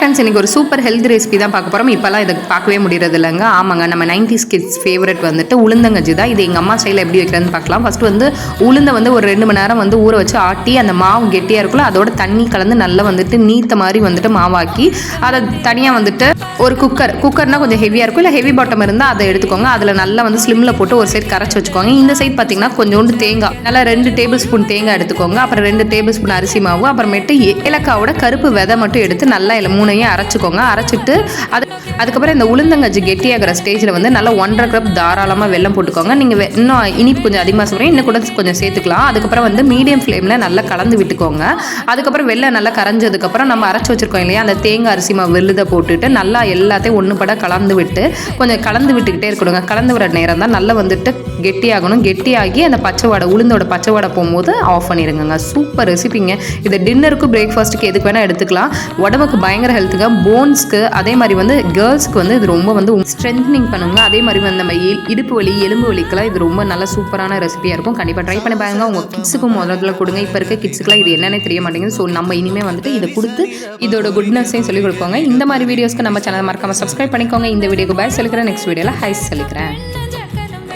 Friends, இன்றைக்கி ஒரு super health recipe தான் பார்க்க போகிறோம். இப்போல்லாம் இதை பார்க்கவே முடியறது இல்லைங்க. ஆமாங்க, நம்ம 90s கிட்ஸ் ஃபேவரட் வந்துட்டு உளுந்தங்கஞ்சி தான். இது எங்கள் அம்மா ஸ்டைலில் எப்படி வைக்கிறதுன்னு பார்க்கலாம். ஃபஸ்ட்டு வந்து உளுந்தை வந்து ஒரு 2 மணி நேரம் வந்து ஊற வச்சு ஆட்டி அந்த மாவு கெட்டியாக இருக்குல்ல, அதோட தண்ணி கலந்து நல்லா வந்துட்டு நீத்த மாதிரி வந்துட்டு மாவாக்கி அதை தனியாக வந்துட்டு ஒரு குக்கர்னால் கொஞ்சம் ஹெவியாக இருக்கும், இல்லை ஹெவி பாட்டம் இருந்தால் அதை எடுத்துக்கோங்க. அதில் நல்லா வந்து ஸ்லிம்மில் போட்டு ஒரு சைட் கரைச்சி வச்சுக்கோங்க. இந்த சைட் பார்த்திங்கன்னா கொஞ்சோண்டு தேங்காய், நல்லா 2 டேபிள் ஸ்பூன் தேங்காய் எடுத்துக்கோங்க. அப்புறம் 2 டேபிள் ஸ்பூன் அரிசி மாவு, அப்புறமேட்டு ஏலக்காவோட கருப்பு விதை மட்டும் எடுத்து நல்லா 3ஐயும் அரைச்சிக்கோங்க. அரைச்சிட்டு அதுக்கப்புறம் இந்த உளுந்தங்கஞ்சி கெட்டியாகிற ஸ்டேஜில் வந்து நல்லா 1.5 கப் தாராளமாக வெல்லம் போட்டுக்கோங்க. நீங்கள் இன்னும் இனிப்பு கொஞ்சம் அதிகமாக சொல்கிறேன், இன்னும் கூட கொஞ்சம் சேர்த்துக்கலாம். அதுக்கப்புறம் வந்து மீடியம் ஃப்ளேமில் நல்லா கலந்து விட்டுக்கோங்க. அதுக்கப்புறம் வெல்லம் நல்லா கரைஞ்சதுக்கப்புறம் நம்ம அரைச்சி வச்சுருக்கோம் இல்லையா, அந்த தேங்காய் அரிசி மாவு வெள்ளுதை போட்டுட்டு நல்லா எல்லாத்தையும் ஒன்றுபட கலந்து விட்டு கொஞ்சம் கலந்து விட்டுக்கிட்டே இருக்கணுங்க. கலந்து விட நேரம் தான் நல்லா வந்துட்டு கெட்டியாகணும். கெட்டியாகி அந்த பச்சை வடை, உளுந்தோட பச்சை வடை போகும்போது ஆஃப் பண்ணிடுங்க. சூப்பர் ரெசிபிங்க. இதை டின்னருக்கு பிரேக்ஃபாஸ்ட்டுக்கு எதுக்கு வேணால் எடுத்துக்கலாம். உடம்புக்கு பயங்கர ஹெல்த்துங்க. போன்ஸ்க்கு அதே மாதிரி வந்து கேர்ள்ஸ்க்கு வந்து இது ரொம்ப வந்து ஸ்ட்ரென்த்னிங் பண்ணுங்க. அதே மாதிரி வந்து நம்ம இடுப்பு வலி எலும்பு வலிக்கெல்லாம் இது ரொம்ப நல்ல சூப்பரான ரெசிபியாக இருக்கும். கண்டிப்பாக ட்ரை பண்ணி பாருங்க. உங்கள் கிட்ஸுக்கும் முதல்ல கொடுங்க. இப்போ இருக்க கிட்ஸுக்குலாம் இது என்னென்ன தெரிய மாட்டேங்குது. ஸோ நம்ம இனிமேல் வந்துட்டு இதை கொடுத்து இதோட குட்னஸையும் சொல்லிக் கொடுப்போங்க. இந்த மாதிரி வீடியோஸ்க்கு நம்ம சேனல் மறக்காமல் சப்ஸ்கிரைப் பண்ணிக்கோங்க. இந்த வீடியோக்கு பாய் சொல்லிக்கிறேன். நெக்ஸ்ட் வீடியோவில் ஹை சொல்லிக்கிறேன்.